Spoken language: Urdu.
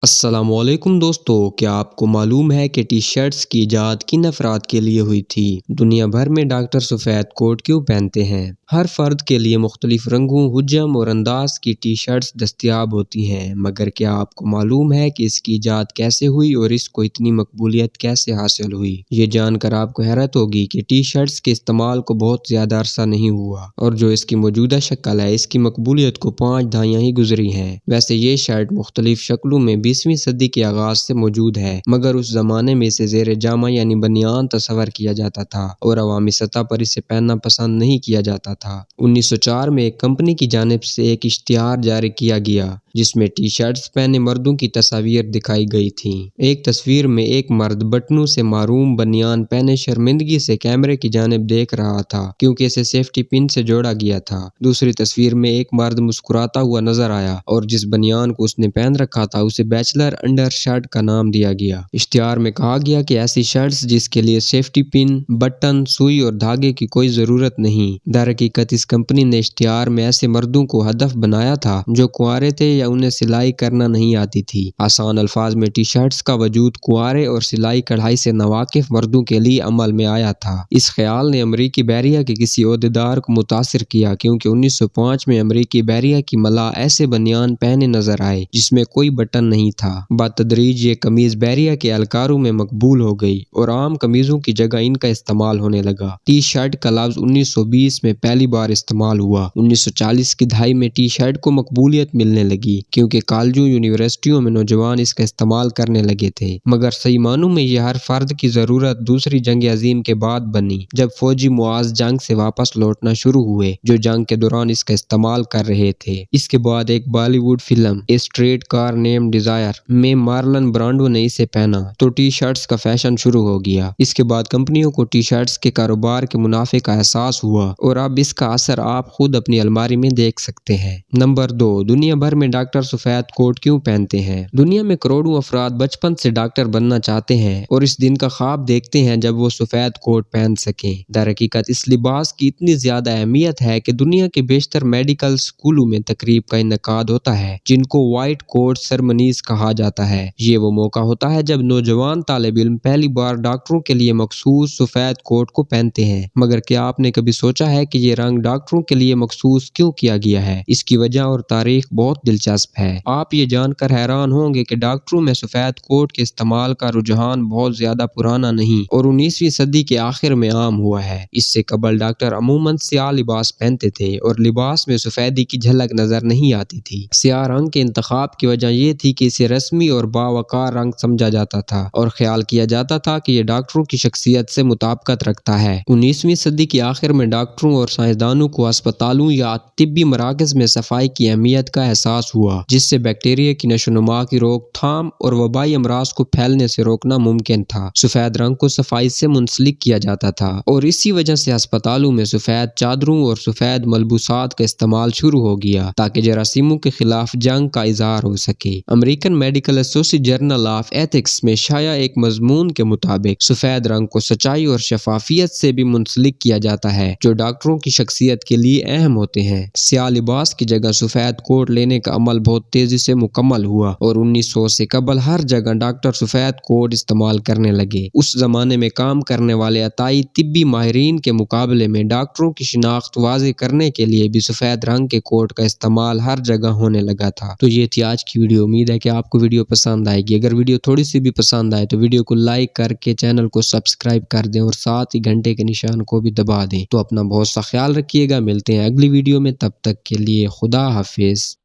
السلام علیکم دوستو، کیا آپ کو معلوم ہے کہ ٹی شرٹس کی ایجاد کن افراد کے لیے ہوئی تھی؟ دنیا بھر میں ڈاکٹر سفید کوٹ کیوں پہنتے ہیں؟ ہر فرد کے لیے مختلف رنگوں، حجم اور انداز کی ٹی شرٹس دستیاب ہوتی ہیں، مگر کیا آپ کو معلوم ہے کہ اس کی ایجاد کیسے ہوئی اور اس کو اتنی مقبولیت کیسے حاصل ہوئی؟ یہ جان کر آپ کو حیرت ہوگی کہ ٹی شرٹس کے استعمال کو بہت زیادہ عرصہ نہیں ہوا اور جو اس کی موجودہ شکل ہے، اس کی مقبولیت کو 5 دہائیاں ہی گزری ہیں۔ ویسے یہ شرٹ مختلف شکلوں میں 20ویں صدی کے آغاز سے موجود ہے، مگر اس زمانے میں اسے زیر جامہ یعنی بنیان تصور کیا جاتا تھا اور عوامی سطح پر اسے پہننا پسند نہیں کیا جاتا تھا۔ 1904 میں ایک کمپنی کی جانب سے ایک اشتہار جاری کیا گیا جس میں ٹی شرٹس پہنے مردوں کی تصاویر دکھائی گئی تھیں۔ ایک تصویر میں ایک مرد بٹنوں سے محروم بنیان پہنے شرمندگی سے کیمرے کی جانب دیکھ رہا تھا کیونکہ اسے سیفٹی پن سے جوڑا گیا تھا۔ دوسری تصویر میں ایک مرد مسکراتا ہوا نظر آیا اور جس بنیان کو اس نے پہن رکھا تھا اسے بیچلر انڈر شرٹ کا نام دیا گیا۔ اشتہار میں کہا گیا کہ ایسی شرٹس جس کے لیے سیفٹی پن، بٹن، سوئی اور دھاگے کی کوئی ضرورت نہیں۔ در حقیقت اس کمپنی نے اشتہار میں ایسے مردوں کو ہدف بنایا تھا جو کنوارے تھے یا انہیں سلائی کرنا نہیں آتی تھی۔ آسان الفاظ میں ٹی شرٹس کا وجود کنوارے اور سلائی کڑھائی سے ناواقف مردوں کے لیے عمل میں آیا تھا۔ اس خیال نے امریکی بحریہ کے کسی عہدیدار کو متاثر کیا کیونکہ 1905 میں امریکی بحریہ کی ملاح ایسے بنیان پہنے نظر آئے جس میں کوئی بٹن نہیں تھا۔ بتدریج یہ قمیض بحریہ کے اہلکاروں میں مقبول ہو گئی اور عام قمیضوں کی جگہ ان کا استعمال ہونے لگا۔ ٹی شرٹ کا لفظ 1920 میں پہلی بار استعمال ہوا۔ 1940 کی دہائی میں ٹی شرٹ کو مقبولیت ملنے لگی کیونکہ کالجوں، یونیورسٹیوں میں نوجوان اس کا استعمال کرنے لگے تھے، مگر صحیح معنوں میں یہ ہر فرد کی ضرورت دوسری جنگ عظیم کے بعد بنی جب فوجی معاذ جنگ سے واپس لوٹنا شروع ہوئے جو جنگ کے دوران اس کا استعمال کر رہے تھے۔ اس کے بعد ایک Bollywood film a streetcar named desire میں مارلن برانڈو نے اسے پہنا تو ٹی شرٹس کا فیشن شروع ہو گیا۔ اس کے بعد کمپنیوں کو ٹی شرٹس کے کاروبار کے منافع کا احساس ہوا اور اب اس کا اثر آپ خود اپنی الماری میں دیکھ سکتے ہیں۔ نمبر 2، دنیا بھر میں ڈاکٹر سفید کوٹ کیوں پہنتے ہیں؟ دنیا میں کروڑوں افراد بچپن سے ڈاکٹر بننا چاہتے ہیں اور اس دن کا خواب دیکھتے ہیں جب وہ سفید کوٹ پہن سکیں۔ در حقیقت اس لباس کی اتنی زیادہ اہمیت ہے کہ دنیا کے بیشتر میڈیکل اسکولوں میں تقریب کا انعقاد ہوتا ہے جن کو وائٹ کوٹ سرمنیز کہا جاتا ہے۔ یہ وہ موقع ہوتا ہے جب نوجوان طالب علم پہلی بار ڈاکٹروں کے لیے مخصوص سفید کوٹ کو پہنتے ہیں، مگر کیا آپ نے کبھی سوچا ہے کہ یہ رنگ ڈاکٹروں کے لیے مخصوص کیوں کیا گیا ہے؟ اس کی وجہ اور تاریخ بہت دلچسپ ہے۔ آپ یہ جان کر حیران ہوں گے کہ ڈاکٹروں میں سفید کوٹ کے استعمال کا رجحان بہت زیادہ پرانا نہیں اور 19ویں صدی کے آخر میں عام ہوا ہے۔ اس سے قبل ڈاکٹر عموماً سیاہ لباس پہنتے تھے اور لباس میں سفیدی کی جھلک نظر نہیں آتی تھی۔ سیاہ رنگ کے انتخاب کی وجہ یہ تھی کہ اسے رسمی اور باوقار رنگ سمجھا جاتا تھا اور خیال کیا جاتا تھا کہ یہ ڈاکٹروں کی شخصیت سے مطابقت رکھتا ہے۔ 19ویں صدی کے آخر میں ڈاکٹروں اور سائنسدانوں کو اسپتالوں یا طبی مراکز میں صفائی کی اہمیت کا احساس ہوا جس سے بیکٹیریا کی نشو و نما کی روک تھام اور وبائی امراض کو پھیلنے سے روکنا ممکن تھا۔ سفید رنگ کو صفائی سے منسلک کیا جاتا تھا اور اسی وجہ سے اسپتالوں میں سفید چادروں اور سفید ملبوسات کا استعمال شروع ہو گیا تاکہ جراثیموں کے خلاف جنگ کا اظہار ہو سکے۔ امریکن میڈیکل ایسوسی جرنل آف ایتھکس میں شائع ایک مضمون کے مطابق سفید رنگ کو سچائی اور شفافیت سے بھی منسلک کیا جاتا ہے جو ڈاکٹروں کی شخصیت کے لیے اہم ہوتے ہیں۔ سیاہ لباس کی جگہ سفید کوٹ لینے کا عمل بہت تیزی سے مکمل ہوا اور 1900 سے قبل ہر جگہ ڈاکٹر سفید کوٹ استعمال کرنے لگے۔ اس زمانے میں کام کرنے والے عطائی طبی ماہرین کے مقابلے میں ڈاکٹروں کی شناخت واضح کرنے کے لیے بھی سفید رنگ کے کوٹ کا استعمال ہر جگہ ہونے لگا تھا۔ تو یہ تھی آج کی ویڈیو۔ امید ہے کہ آپ کو ویڈیو پسند آئے گی۔ اگر ویڈیو تھوڑی سی بھی پسند آئے تو ویڈیو کو لائک کر کے چینل کو سبسکرائب کر دیں اور ساتھ ہی گھنٹے کے نشان کو بھی دبا دیں۔ تو اپنا بہت سا خیال رکھیے گا، ملتے ہیں اگلی ویڈیو میں، تب تک کے لیے خدا حافظ۔